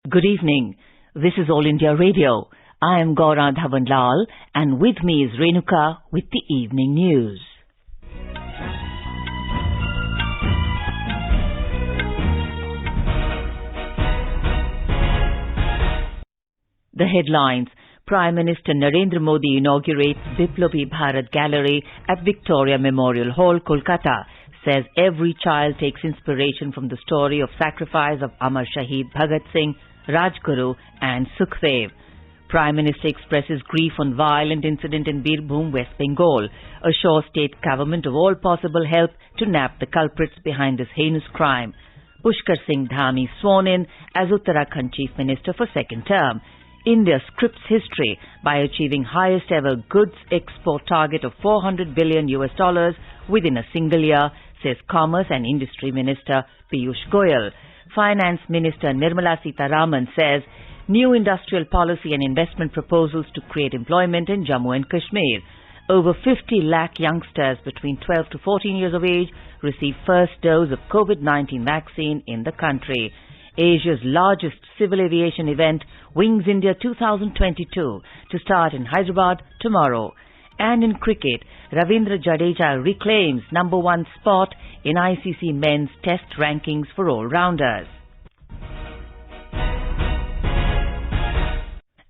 Good evening. This is All India Radio. I am Gaura Dhawanlal and with me is Renuka with the evening news. The headlines. Prime Minister Narendra Modi inaugurates Biplobi Bharat Gallery at Victoria Memorial Hall, Kolkata. Says every child takes inspiration from the story of sacrifice of Amar Shahid Bhagat Singh, Rajguru and Sukhdev. Prime Minister expresses grief on violent incident in Birbhum, West Bengal. Assures state government of all possible help to nab the culprits behind this heinous crime. Pushkar Singh Dhami sworn in as Uttarakhand Chief Minister for second term. India scripts history by achieving highest ever goods export target of $400 billion within a single year, says Commerce and Industry Minister Piyush Goyal. Finance Minister Nirmala Sitharaman says new industrial policy and investment proposals to create employment in Jammu and Kashmir. Over 50 lakh youngsters between 12 to 14 years of age receive first dose of COVID-19 vaccine in the country. Asia's largest civil aviation event, Wings India 2022, to start in Hyderabad tomorrow. And in cricket, Ravindra Jadeja reclaims number one spot in ICC men's test rankings for all-rounders.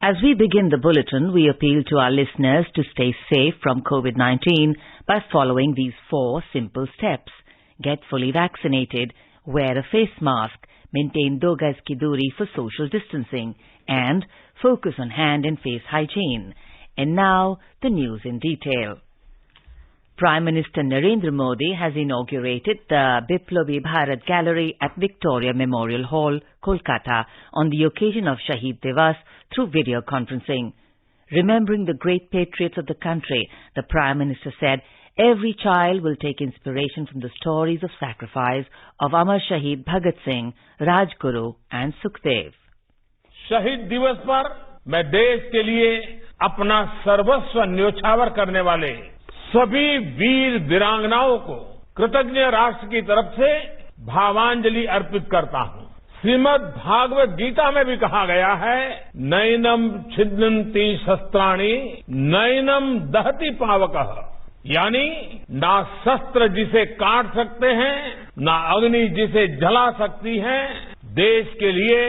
As we begin the bulletin, we appeal to our listeners to stay safe from COVID-19 by following these 4 simple steps. Get fully vaccinated, wear a face mask, maintain 2 gaz ki duri for social distancing, and focus on hand and face hygiene. And now, the news in detail. Prime Minister Narendra Modi has inaugurated the Biplobi Bharat Gallery at Victoria Memorial Hall, Kolkata, on the occasion of Shahid Divas through video conferencing. Remembering the great patriots of the country, the Prime Minister said, every child will take inspiration from the stories of sacrifice of Amar Shahid Bhagat Singh, Rajguru and Sukhdev. शहीद दिवस पर मैं देश के लिए अपना सर्वस्व न्योछावर करने वाले सभी वीर वीरांगनाओं को कृतज्ञ राष्ट्र की तरफ से भावांजलि अर्पित करता हूं। श्रीमद् भागवत गीता में भी कहा गया है, नैनम छिदन्ति शस्त्राणि नैनम दहति पावकः, यानी ना शस्त्र जिसे काट सकते हैं, ना अग्नि जिसे जला सकती है। देश के लिए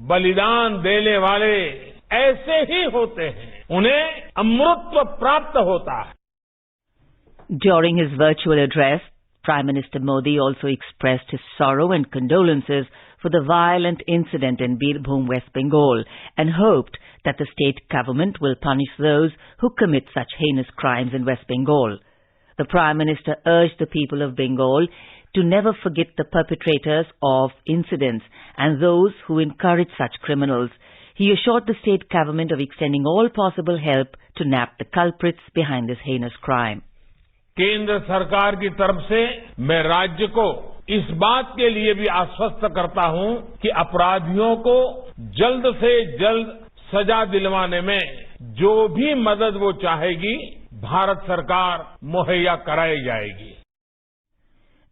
बलिदान देने वाले ऐसे ही होते हैं, उन्हें अमृतत्व प्राप्त होता है. During his virtual address, Prime Minister Modi also expressed his sorrow and condolences for the violent incident in Birbhum, West Bengal, and hoped that the state government will punish those who commit such heinous crimes in West Bengal. The Prime Minister urged the people of Bengal to never forget the perpetrators of incidents and those who encourage such criminals. He assured the state government of extending all possible help to nab the culprits behind this heinous crime. केंद्र सरकार की तरफ से मैं राज्य को इस बात के लिए भी आश्वस्त करता हूं कि अपराधियों को जल्द से जल्द सजा दिलवाने में जो भी मदद वो चाहेगी, भारत सरकार मुहैया कराई जाएगी.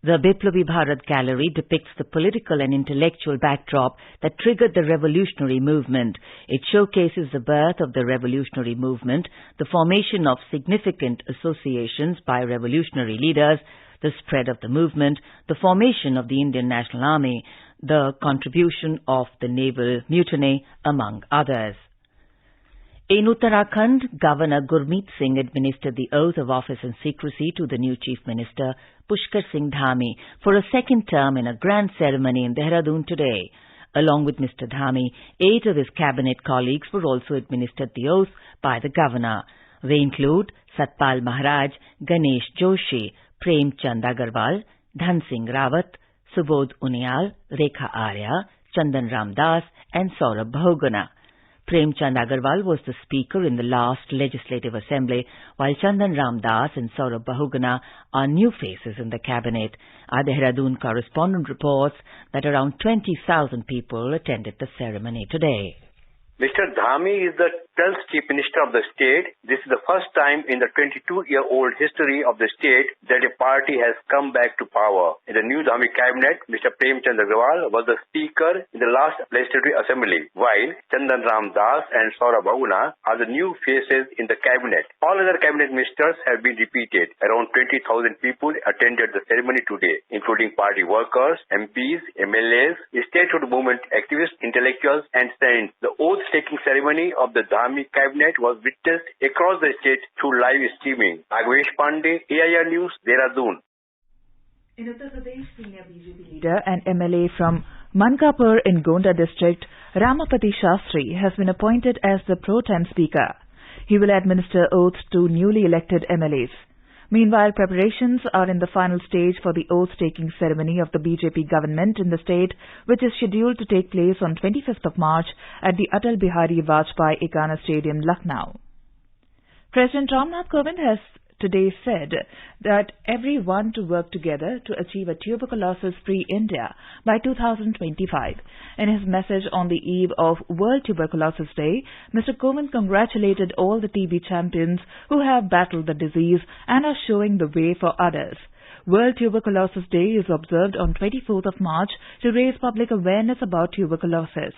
The Biplobi Bharat Gallery depicts the political and intellectual backdrop that triggered the revolutionary movement. It showcases the birth of the revolutionary movement, the formation of significant associations by revolutionary leaders, the spread of the movement, the formation of the Indian National Army, the contribution of the naval mutiny, among others. In Uttarakhand, Governor Gurmeet Singh administered the oath of office and secrecy to the new Chief Minister, Pushkar Singh Dhami, for a second term in a grand ceremony in Dehradun today. Along with Mr. Dhami, 8 of his cabinet colleagues were also administered the oath by the governor. They include Satpal Maharaj, Ganesh Joshi, Prem Chand Agarwal, Dhan Singh Rawat, Subodh Unial, Rekha Arya, Chandan Ramdas and Saurabh Bahuguna. Prem Chand Agarwal was the Speaker in the last Legislative Assembly, while Chandan Ramdas and Saurabh Bahuguna are new faces in the cabinet. Our Dehradun correspondent reports that around 20,000 people attended the ceremony today. Mr. Dhami is the 12th Chief Minister of the state. This is the first time in the 22-year-old history of the state that a party has come back to power. In the new Dhami cabinet, Mr. Premchand Agrawal was the speaker in the last legislative assembly, while Chandan Ram Das and Saurabh Bahuguna are the new faces in the cabinet. All other cabinet ministers have been repeated. Around 20,000 people attended the ceremony today, including party workers, MPs, MLAs, statehood movement activists, intellectuals and saints. The oath-taking ceremony of the Dhami cabinet was witnessed across the state through live streaming. Agvesh Pandey, AIR News, Dehradun. In Uttar Pradesh, senior BJP leader and MLA from Mankapur in Gonda district, Ramapati Shastri, has been appointed as the pro-tem speaker. He will administer oaths to newly elected MLAs. Meanwhile, preparations are in the final stage for the oath-taking ceremony of the BJP government in the state, which is scheduled to take place on 25th of March at the Atal Bihari Vajpayee Ekana Stadium, Lucknow. President Ramnath Kovind has today said that everyone to work together to achieve a tuberculosis-free India by 2025. In his message on the eve of World Tuberculosis Day, Mr. Kovind congratulated all the TB champions who have battled the disease and are showing the way for others. World Tuberculosis Day is observed on 24th of March to raise public awareness about tuberculosis.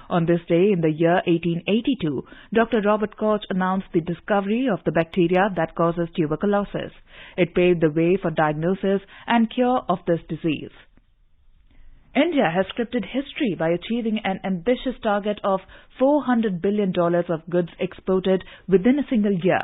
On this day in the year 1882, Dr. Robert Koch announced the discovery of the bacteria that causes tuberculosis. It paved the way for diagnosis and cure of this disease. India has scripted history by achieving an ambitious target of $400 billion of goods exported within a single year.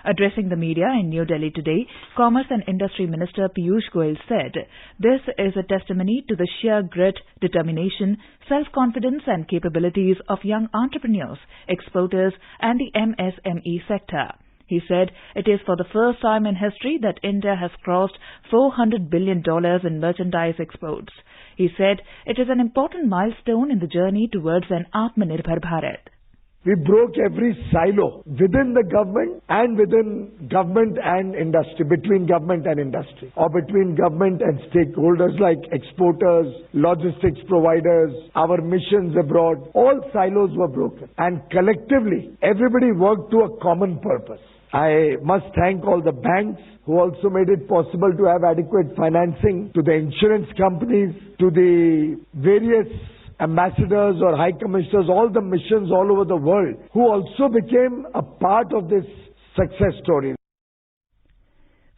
Addressing the media in New Delhi today, Commerce and Industry Minister Piyush Goyal said, "This is a testimony to the sheer grit, determination, self-confidence and capabilities of young entrepreneurs, exporters and the MSME sector." He said, "It is for the first time in history that India has crossed $400 billion in merchandise exports." He said, "It is an important milestone in the journey towards an Atmanirbhar Bharat." We broke every silo within the government and within government and industry, between government and industry, or between government and stakeholders like exporters, logistics providers, our missions abroad. All silos were broken. And collectively, everybody worked to a common purpose. I must thank all the banks who also made it possible to have adequate financing, to the insurance companies, to the various ambassadors or high commissioners, all the missions all over the world, who also became a part of this success story.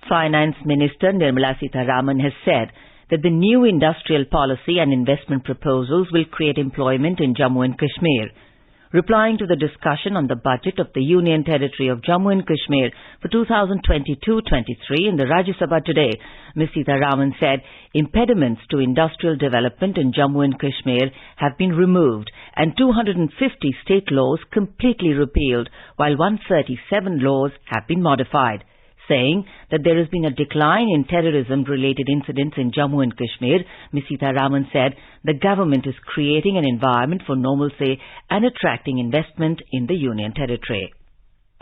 Finance Minister Nirmala Sitharaman has said that the new industrial policy and investment proposals will create employment in Jammu and Kashmir. Replying to the discussion on the budget of the Union Territory of Jammu and Kashmir for 2022-23 in the Rajya Sabha today, Ms. Sitharaman said impediments to industrial development in Jammu and Kashmir have been removed and 250 state laws completely repealed, while 137 laws have been modified. Saying that there has been a decline in terrorism-related incidents in Jammu and Kashmir, Ms. Sitharaman said the government is creating an environment for normalcy and attracting investment in the Union Territory.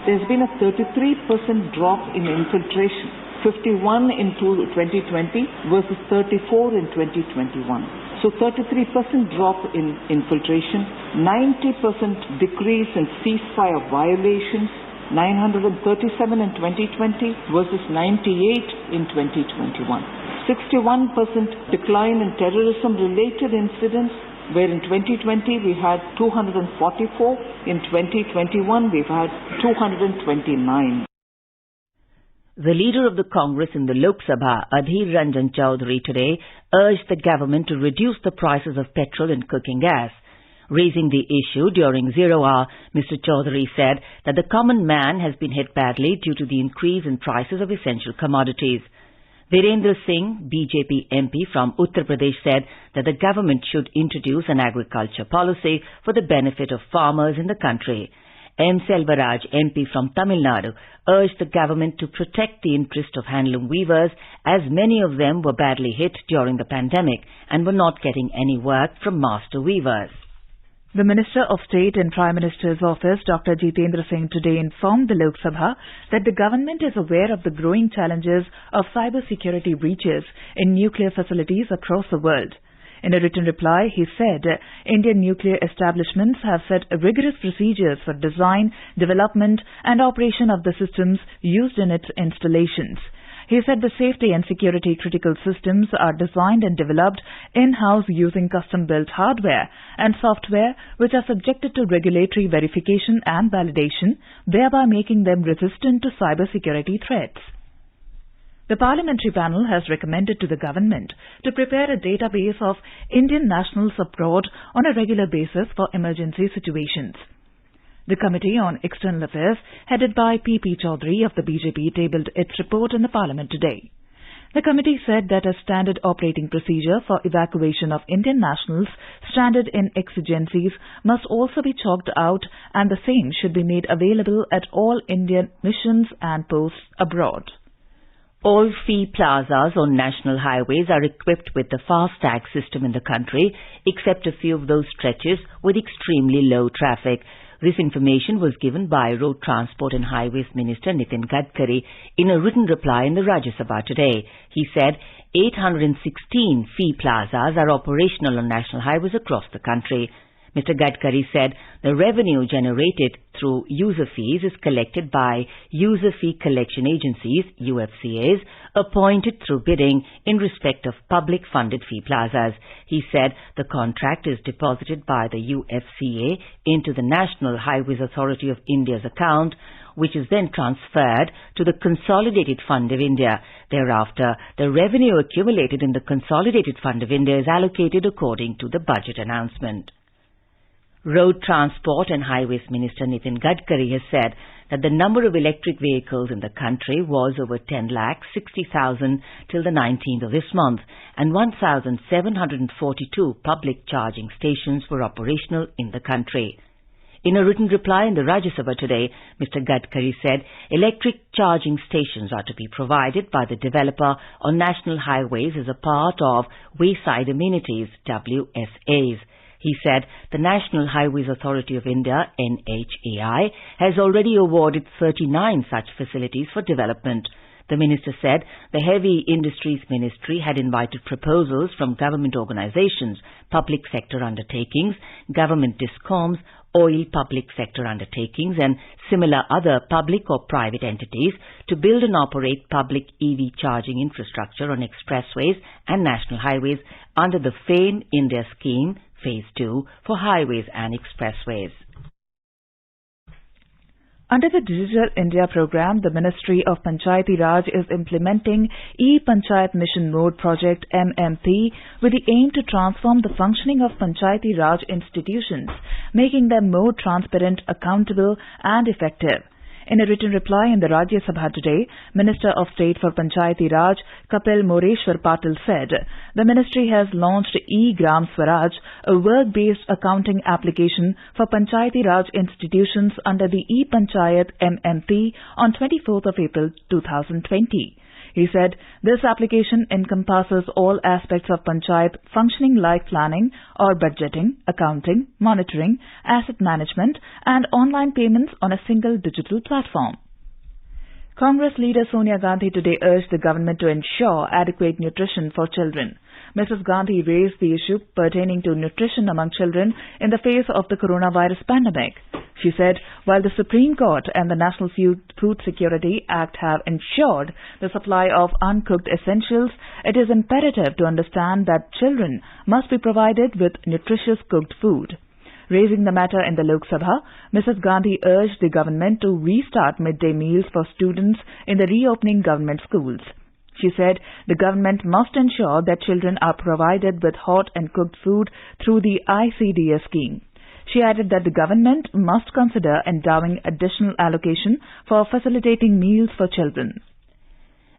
There's been a 33% drop in infiltration, 51 in 2020 versus 34 in 2021. So 33% drop in infiltration, 90% decrease in ceasefire violations, 937 in 2020 versus 98 in 2021. 61% decline in terrorism-related incidents, where in 2020 we had 244, in 2021 we've had 229. The leader of the Congress in the Lok Sabha, Adhir Ranjan Chaudhary, today urged the government to reduce the prices of petrol and cooking gas. Raising the issue during Zero Hour, Mr. Chaudhary said that the common man has been hit badly due to the increase in prices of essential commodities. Virendra Singh, BJP MP from Uttar Pradesh, said that the government should introduce an agriculture policy for the benefit of farmers in the country. M. Selvaraj, MP from Tamil Nadu, urged the government to protect the interest of handloom weavers, as many of them were badly hit during the pandemic and were not getting any work from master weavers. The Minister of State in Prime Minister's office, Dr. Jitendra Singh, today informed the Lok Sabha that the government is aware of the growing challenges of cyber security breaches in nuclear facilities across the world. In a written reply, he said Indian nuclear establishments have set rigorous procedures for design, development and operation of the systems used in its installations. He said the safety and security critical systems are designed and developed in-house using custom-built hardware and software which are subjected to regulatory verification and validation, thereby making them resistant to cybersecurity threats. The parliamentary panel has recommended to the government to prepare a database of Indian nationals abroad on a regular basis for emergency situations. The Committee on External Affairs, headed by P.P. Chaudhary of the BJP, tabled its report in the Parliament today. The committee said that a standard operating procedure for evacuation of Indian nationals stranded in exigencies must also be chalked out, and the same should be made available at all Indian missions and posts abroad. All fee plazas on national highways are equipped with the FASTag system in the country, except a few of those stretches with extremely low traffic. This information was given by Road Transport and Highways Minister Nitin Gadkari in a written reply in the Rajya Sabha today. He said 816 fee plazas are operational on national highways across the country. Mr. Gadkari said the revenue generated through user fees is collected by user fee collection agencies, UFCAs, appointed through bidding in respect of public-funded fee plazas. He said the contract is deposited by the UFCA into the National Highways Authority of India's account, which is then transferred to the Consolidated Fund of India. Thereafter, the revenue accumulated in the Consolidated Fund of India is allocated according to the budget announcement. Road Transport and Highways Minister Nitin Gadkari has said that the number of electric vehicles in the country was over 10,60,000 till the 19th of this month, and 1,742 public charging stations were operational in the country. In a written reply in the Rajya Sabha today, Mr. Gadkari said electric charging stations are to be provided by the developer on national highways as a part of Wayside Amenities, WSAs. He said the National Highways Authority of India, NHAI, has already awarded 39 such facilities for development. The minister said the Heavy Industries Ministry had invited proposals from government organizations, public sector undertakings, government discoms, oil public sector undertakings and similar other public or private entities to build and operate public EV charging infrastructure on expressways and national highways under the FAME India scheme, Phase 2, for highways and expressways. Under the Digital India program, the Ministry of Panchayati Raj is implementing E-Panchayat Mission Mode project MMP with the aim to transform the functioning of Panchayati Raj institutions, making them more transparent, accountable and effective. In a written reply in the Rajya Sabha today, Minister of State for Panchayati Raj, Kapil Moreshwar Patil said, the ministry has launched E-Gram Swaraj, a work-based accounting application for Panchayati Raj institutions under the E-Panchayat MMP on 24th of April 2020. He said this application encompasses all aspects of Panchayat functioning like planning or budgeting, accounting, monitoring, asset management and online payments on a single digital platform. Congress leader Sonia Gandhi today urged the government to ensure adequate nutrition for children. Mrs. Gandhi raised the issue pertaining to nutrition among children in the face of the coronavirus pandemic. She said, while the Supreme Court and the National Food Security Act have ensured the supply of uncooked essentials, it is imperative to understand that children must be provided with nutritious cooked food. Raising the matter in the Lok Sabha, Mrs. Gandhi urged the government to restart midday meals for students in the reopening government schools. She said the government must ensure that children are provided with hot and cooked food through the ICDS scheme. She added that the government must consider endowing additional allocation for facilitating meals for children.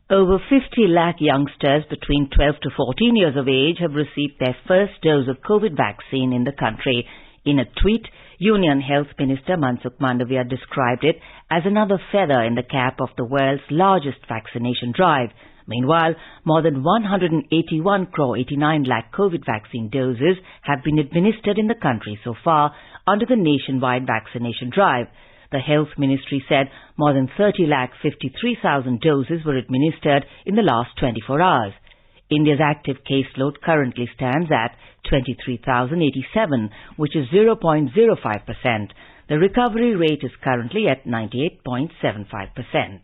Over 50 lakh youngsters between 12 to 14 years of age have received their first dose of COVID vaccine in the country. In a tweet, Union Health Minister Mansukh Mandavia described it as another feather in the cap of the world's largest vaccination drive. Meanwhile, more than 181 crore 89 lakh COVID vaccine doses have been administered in the country so far under the nationwide vaccination drive. The Health Ministry said more than 30 lakh 53,000 doses were administered in the last 24 hours. India's active caseload currently stands at 23,087, which is 0.05%. The recovery rate is currently at 98.75%.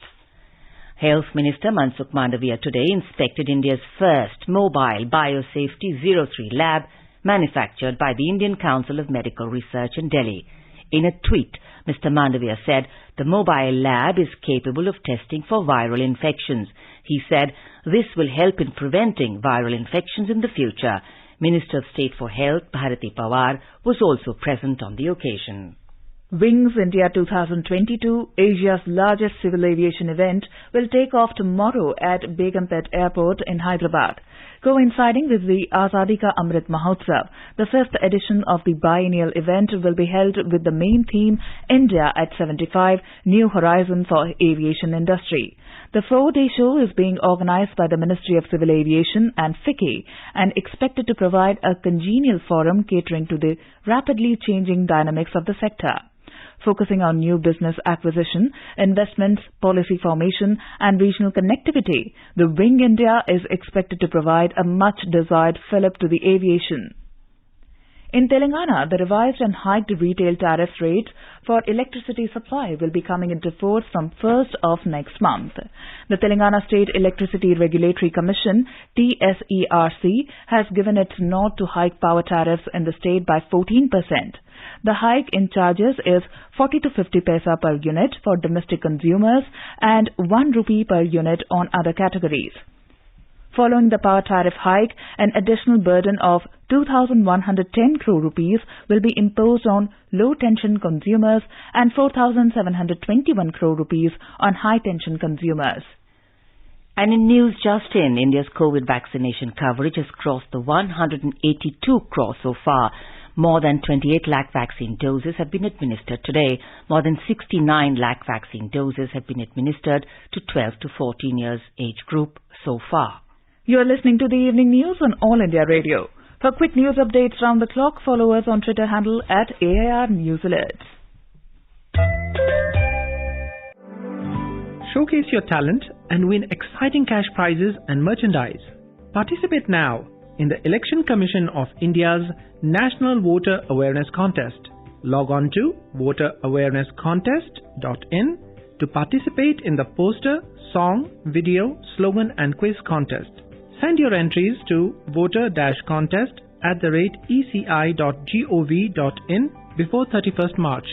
Health Minister Mansukh Mandaviya today inspected India's first mobile biosafety 03 lab manufactured by the Indian Council of Medical Research in Delhi. In a tweet, Mr. Mandaviya said the mobile lab is capable of testing for viral infections. He said this will help in preventing viral infections in the future. Minister of State for Health Bharati Pawar was also present on the occasion. Wings India 2022, Asia's largest civil aviation event, will take off tomorrow at Begumpet Airport in Hyderabad. Coinciding with the Azadi Ka Amrit Mahotsav, the 5th edition of the biennial event will be held with the main theme India at 75, New Horizon for Aviation Industry. The 4-day show is being organized by the Ministry of Civil Aviation and FICCI and expected to provide a congenial forum catering to the rapidly changing dynamics of the sector. Focusing on new business acquisition, investments, policy formation and regional connectivity, the Wing India is expected to provide a much-desired fillip to the aviation. In Telangana, the revised and hiked retail tariff rates for electricity supply will be coming into force from 1st of next month. The Telangana State Electricity Regulatory Commission, TSERC, has given its nod to hike power tariffs in the state by 14%. The hike in charges is 40 to 50 paisa per unit for domestic consumers and 1 rupee per unit on other categories. Following the power tariff hike, an additional burden of 2,110 crore rupees will be imposed on low-tension consumers and 4,721 crore rupees on high-tension consumers. And in news just in, India's COVID vaccination coverage has crossed the 182 crore so far. More than 28 lakh vaccine doses have been administered today. More than 69 lakh vaccine doses have been administered to 12 to 14 years age group so far. You are listening to the evening news on All India Radio. For quick news updates round the clock, follow us on Twitter handle at AIR News Alerts. Showcase your talent and win exciting cash prizes and merchandise. Participate now in the Election Commission of India's National Voter Awareness Contest. Log on to voterawarenesscontest.in to participate in the poster, song, video, slogan and quiz contest. Send your entries to voter-contest@eci.gov.in before 31st March.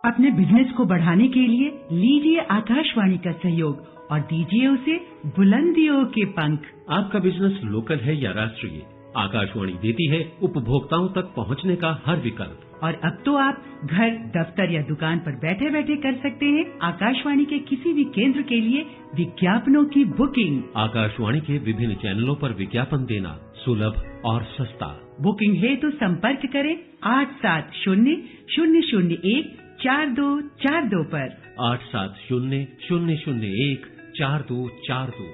अपने business को बढ़ाने के लिए लीजिए आकाशवाणी का सहयोग और दीजिए उसे बुलंदियों के पंख। आपका बिजनेस लोकल है या राष्ट्रीय, आकाशवाणी देती है उपभोक्ताओं तक पहुंचने का हर विकल्प। और अब तो आप घर, दफ्तर या दुकान पर बैठे बैठे कर सकते हैं आकाशवाणी के किसी भी केंद्र के लिए विज्ञापनों की बुकिंग। आकाशवाणी के विभिन्न चैनलों पर विज्ञापन देना सुलभ और सस्ता। बुकिंग है तो संपर्क करें 8700014242 पर। 8700014242।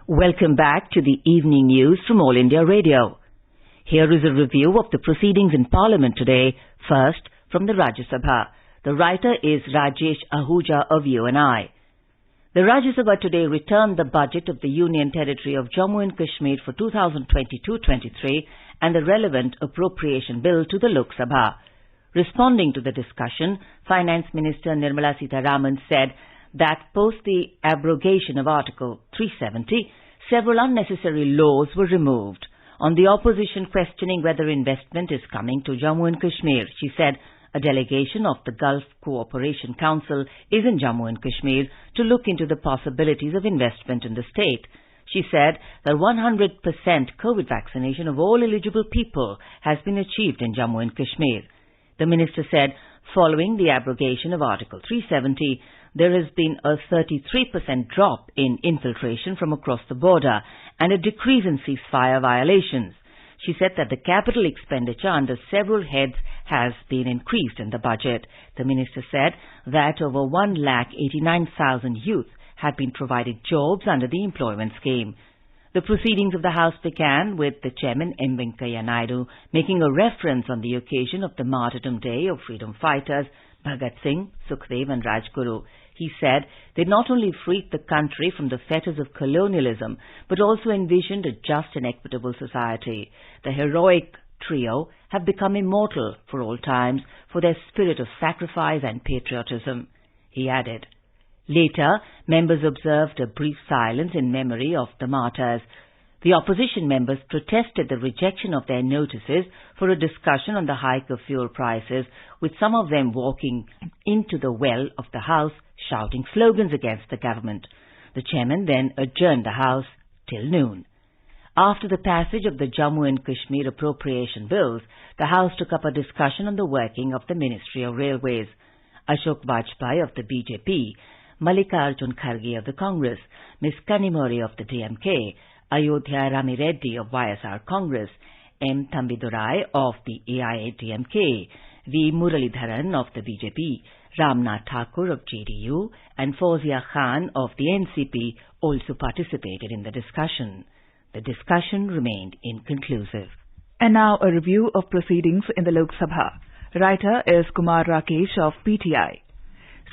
Welcome back to the evening news from All India Radio. Here is a review of the proceedings in Parliament today. First, from the Rajya Sabha. The writer is Rajesh Ahuja of UNI. The Rajya Sabha today returned the budget of the Union Territory of Jammu and Kashmir for 2022-23 and the relevant appropriation bill to the Lok Sabha. Responding to the discussion, Finance Minister Nirmala Sitharaman said that post the abrogation of Article 370, several unnecessary laws were removed. On the opposition questioning whether investment is coming to Jammu and Kashmir, she said a delegation of the Gulf Cooperation Council is in Jammu and Kashmir to look into the possibilities of investment in the state. She said that 100% COVID vaccination of all eligible people has been achieved in Jammu and Kashmir. The minister said following the abrogation of Article 370, there has been a 33% drop in infiltration from across the border and a decrease in ceasefire violations. She said that the capital expenditure under several heads has been increased in the budget. The minister said that over 1,89,000 youth had been provided jobs under the employment scheme. The proceedings of the House began with the chairman M. Venkaiah Naidu making a reference on the occasion of the Martyrdom Day of freedom fighters Bhagat Singh, Sukhdev and Rajguru. He said they not only freed the country from the fetters of colonialism, but also envisioned a just and equitable society. The heroic trio have become immortal for all times for their spirit of sacrifice and patriotism, he added. Later, members observed a brief silence in memory of the martyrs. The opposition members protested the rejection of their notices for a discussion on the hike of fuel prices, with some of them walking into the well of the House shouting slogans against the government. The chairman then adjourned the House till noon. After the passage of the Jammu and Kashmir appropriation bills, the House took up a discussion on the working of the Ministry of Railways. Ashok Vajpayee of the BJP, Mallikarjun Kharge of the Congress, Ms. Kanimori of the DMK, Ayodhya Rami Reddy of YSR Congress, M. Thambidurai of the AIADMK, V. Muralidharan of the BJP, Ramnath Thakur of JDU, and Fauzia Khan of the NCP also participated in the discussion. The discussion remained inconclusive. And now a review of proceedings in the Lok Sabha. Writer is Kumar Rakesh of PTI.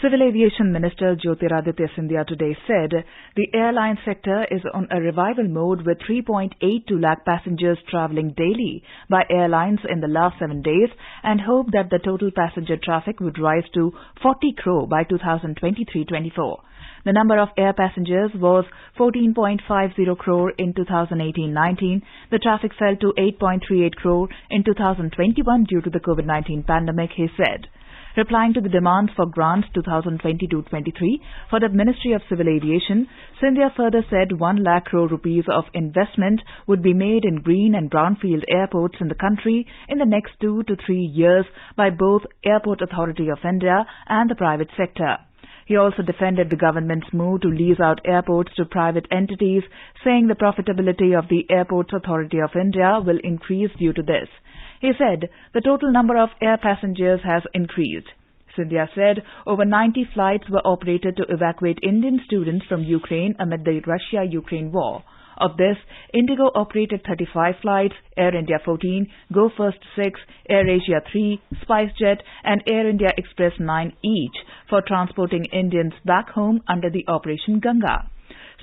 Civil Aviation Minister Jyotiraditya Scindia today said the airline sector is on a revival mode with 3.82 lakh passengers travelling daily by airlines in the last 7 days and hope that the total passenger traffic would rise to 40 crore by 2023-24. The number of air passengers was 14.50 crore in 2018-19. The traffic fell to 8.38 crore in 2021 due to the COVID-19 pandemic, he said. Replying to the demand for grants 2022-23 for the Ministry of Civil Aviation, Scindia further said 1 lakh crore rupees of investment would be made in green and brownfield airports in the country in the next 2 to 3 years by both Airport Authority of India and the private sector. He also defended the government's move to lease out airports to private entities, saying the profitability of the Airports Authority of India will increase due to this. He said the total number of air passengers has increased. Scindia said over 90 flights were operated to evacuate Indian students from Ukraine amid the Russia-Ukraine war. Of this, Indigo operated 35 flights, Air India 14, Go First 6, Air Asia 3, SpiceJet and Air India Express 9 each for transporting Indians back home under the Operation Ganga.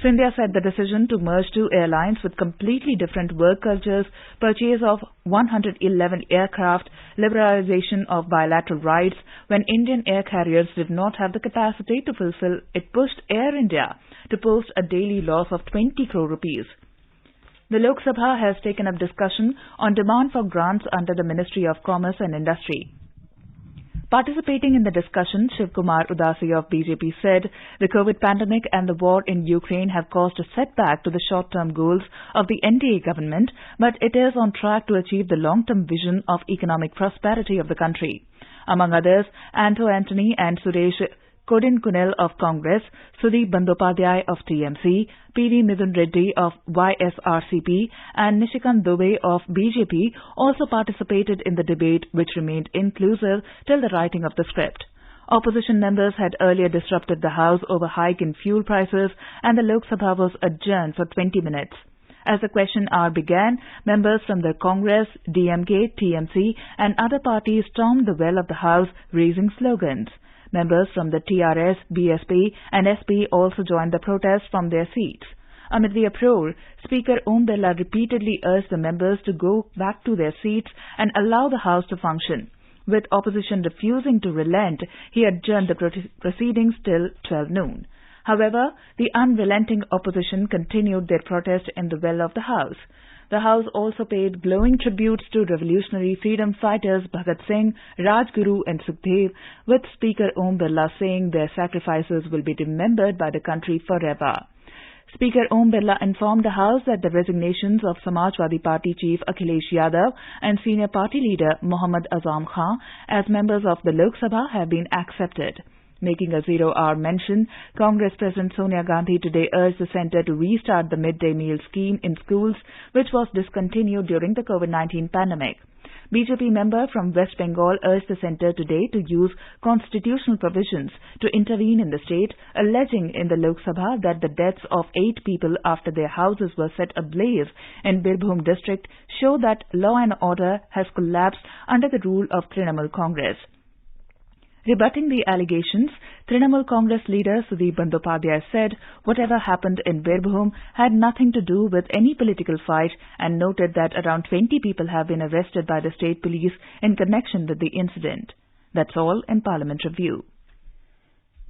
Scindia said the decision to merge two airlines with completely different work cultures, purchase of 111 aircraft, liberalization of bilateral rights when Indian air carriers did not have the capacity to fulfill, it pushed Air India to post a daily loss of 20 crore rupees. The Lok Sabha has taken up discussion on demand for grants under the Ministry of Commerce and Industry. Participating in the discussion, Shiv Kumar Udasi of BJP said the COVID pandemic and the war in Ukraine have caused a setback to the short-term goals of the NDA government, but it is on track to achieve the long-term vision of economic prosperity of the country. Among others, Anto Antony and Suresh Kodinkunil of Congress, Sudeep Bandyopadhyay of TMC, P.V. Mithun Reddy of YSRCP and Nishikant Dubey of BJP also participated in the debate, which remained inclusive till the writing of the script. Opposition members had earlier disrupted the House over hike in fuel prices and the Lok Sabha was adjourned for 20 minutes. As the question hour began, members from the Congress, DMK, TMC and other parties stormed the well of the House, raising slogans. Members from the TRS, BSP and SP also joined the protest from their seats. Amid the uproar, Speaker Om Birla repeatedly urged the members to go back to their seats and allow the House to function. With opposition refusing to relent, he adjourned the proceedings till 12 noon. However, the unrelenting opposition continued their protest in the well of the House. The House also paid glowing tributes to revolutionary freedom fighters Bhagat Singh, Rajguru and Sukhdev, with Speaker Om Birla saying their sacrifices will be remembered by the country forever. Speaker Om Birla informed the House that the resignations of Samajwadi Party Chief Akhilesh Yadav and Senior Party Leader Mohammad Azam Khan as members of the Lok Sabha have been accepted. Making a zero-hour mention, Congress President Sonia Gandhi today urged the centre to restart the midday meal scheme in schools, which was discontinued during the COVID-19 pandemic. BJP member from West Bengal urged the centre today to use constitutional provisions to intervene in the state, alleging in the Lok Sabha that the deaths of 8 people after their houses were set ablaze in Birbhum district show that law and order has collapsed under the rule of Trinamool Congress. Rebutting the allegations, Trinamool Congress leader Sudeep Bandyopadhyay said whatever happened in Birbhum had nothing to do with any political fight and noted that around 20 people have been arrested by the state police in connection with the incident. That's all in Parliament Review.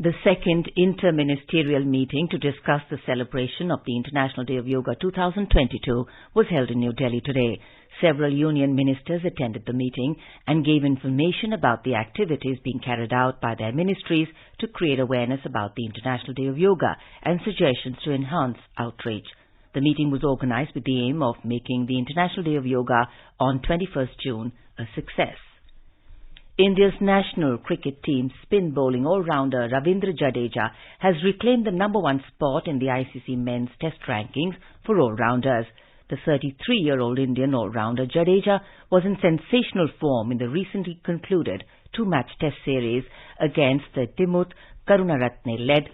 The second inter-ministerial meeting to discuss the celebration of the International Day of Yoga 2022 was held in New Delhi today. Several union ministers attended the meeting and gave information about the activities being carried out by their ministries to create awareness about the International Day of Yoga and suggestions to enhance outreach. The meeting was organized with the aim of making the International Day of Yoga on 21st June a success. India's national cricket team's spin bowling all-rounder Ravindra Jadeja has reclaimed the #1 spot in the ICC men's test rankings for all-rounders. The 33-year-old Indian all-rounder Jadeja was in sensational form in the recently concluded two-match test series against the Dimuth Karunaratne-led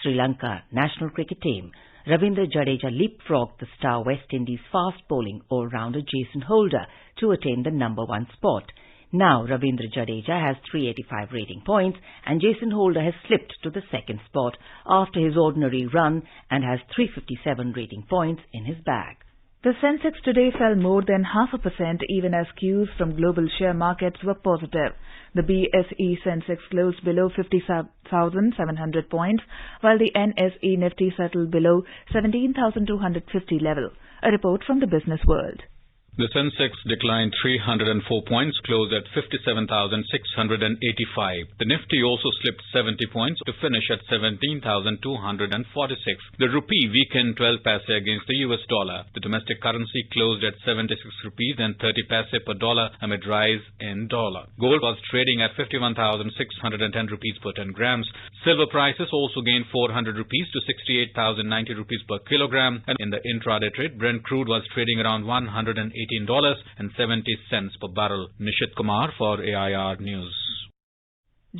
Sri Lanka national cricket team. Ravindra Jadeja leapfrogged the star West Indies fast-bowling all-rounder Jason Holder to attain the #1 spot. Now, Ravindra Jadeja has 385 rating points and Jason Holder has slipped to the second spot after his ordinary run and has 357 rating points in his bag. The Sensex today fell more than 0.5% even as cues from global share markets were positive. The BSE Sensex closed below 50,700 points while the NSE Nifty settled below 17,250 level. A report from the Business World. The Sensex declined 304 points, closed at 57,685. The Nifty also slipped 70 points to finish at 17,246. The rupee weakened 12 paise against the US dollar. The domestic currency closed at 76 rupees and 30 paise per dollar amid rise in dollar. Gold was trading at 51,610 rupees per 10 grams. Silver prices also gained 400 rupees to 68,090 rupees per kilogram. And in the intraday trade, Brent crude was trading around $118.70 per barrel. Nishit Kumar for AIR News.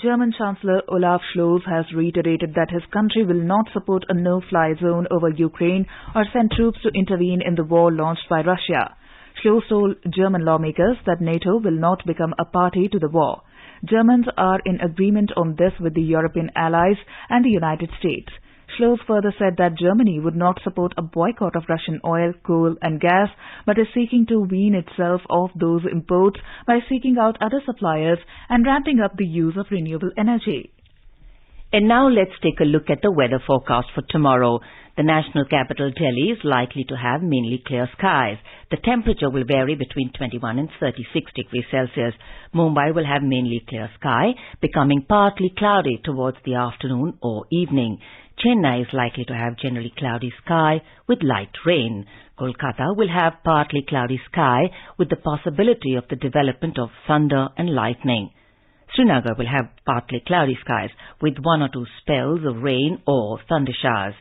German Chancellor Olaf Scholz has reiterated that his country will not support a no-fly zone over Ukraine or send troops to intervene in the war launched by Russia. Scholz told German lawmakers that NATO will not become a party to the war. Germans are in agreement on this with the European allies and the United States. Scholz further said that Germany would not support a boycott of Russian oil, coal and gas, but is seeking to wean itself off those imports by seeking out other suppliers and ramping up the use of renewable energy. And now let's take a look at the weather forecast for tomorrow. The national capital Delhi is likely to have mainly clear skies. The temperature will vary between 21 and 36 degrees Celsius. Mumbai will have mainly clear sky, becoming partly cloudy towards the afternoon or evening. Chennai is likely to have generally cloudy sky with light rain. Kolkata will have partly cloudy sky with the possibility of the development of thunder and lightning. Srinagar will have partly cloudy skies with 1 or 2 spells of rain or thunder showers.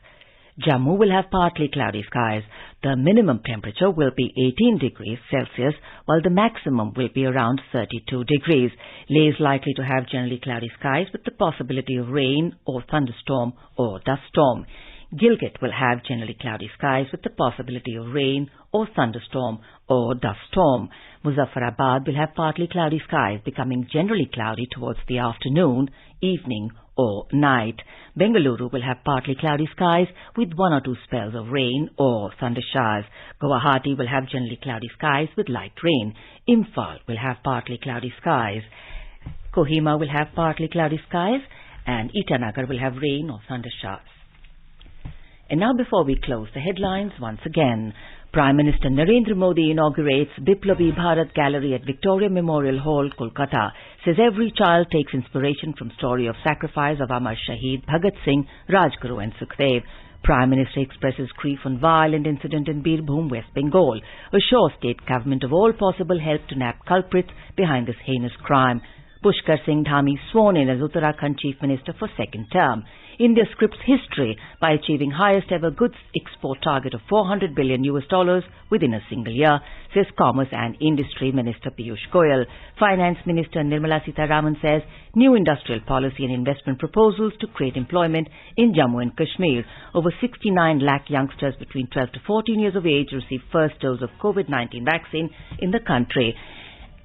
Jammu will have partly cloudy skies. The minimum temperature will be 18 degrees Celsius while the maximum will be around 32 degrees. Leh is likely to have generally cloudy skies with the possibility of rain or thunderstorm or dust storm. Gilgit will have generally cloudy skies with the possibility of rain or thunderstorm or dust storm. Muzaffarabad will have partly cloudy skies becoming generally cloudy towards the afternoon, evening or night. Bengaluru will have partly cloudy skies with 1 or 2 spells of rain or thunder showers. Guwahati will have generally cloudy skies with light rain. Imphal will have partly cloudy skies. Kohima will have partly cloudy skies and Itanagar will have rain or thunder showers. And now before we close the headlines once again, Prime Minister Narendra Modi inaugurates Biplobi Bharat Gallery at Victoria Memorial Hall, Kolkata, says every child takes inspiration from story of sacrifice of Amar Shaheed Bhagat Singh, Rajguru and Sukhdev. Prime Minister expresses grief on violent incident in Birbhum, West Bengal, assures state government of all possible help to nab culprits behind this heinous crime. Pushkar Singh Dhami sworn in as Uttarakhand Chief Minister for second term. India scripts history by achieving highest ever goods export target of $400 billion within a single year, says Commerce and Industry Minister Piyush Goyal. Finance Minister Nirmala Sitharaman says new industrial policy and investment proposals to create employment in Jammu and Kashmir. Over 69 lakh youngsters between 12 to 14 years of age received first dose of COVID-19 vaccine in the country.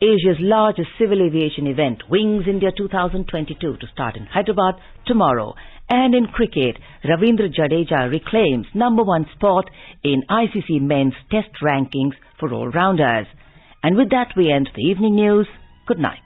Asia's largest civil aviation event, Wings India 2022, to start in Hyderabad tomorrow. And in cricket, Ravindra Jadeja reclaims #1 spot in ICC men's test rankings for all-rounders. And with that, we end the evening news. Good night.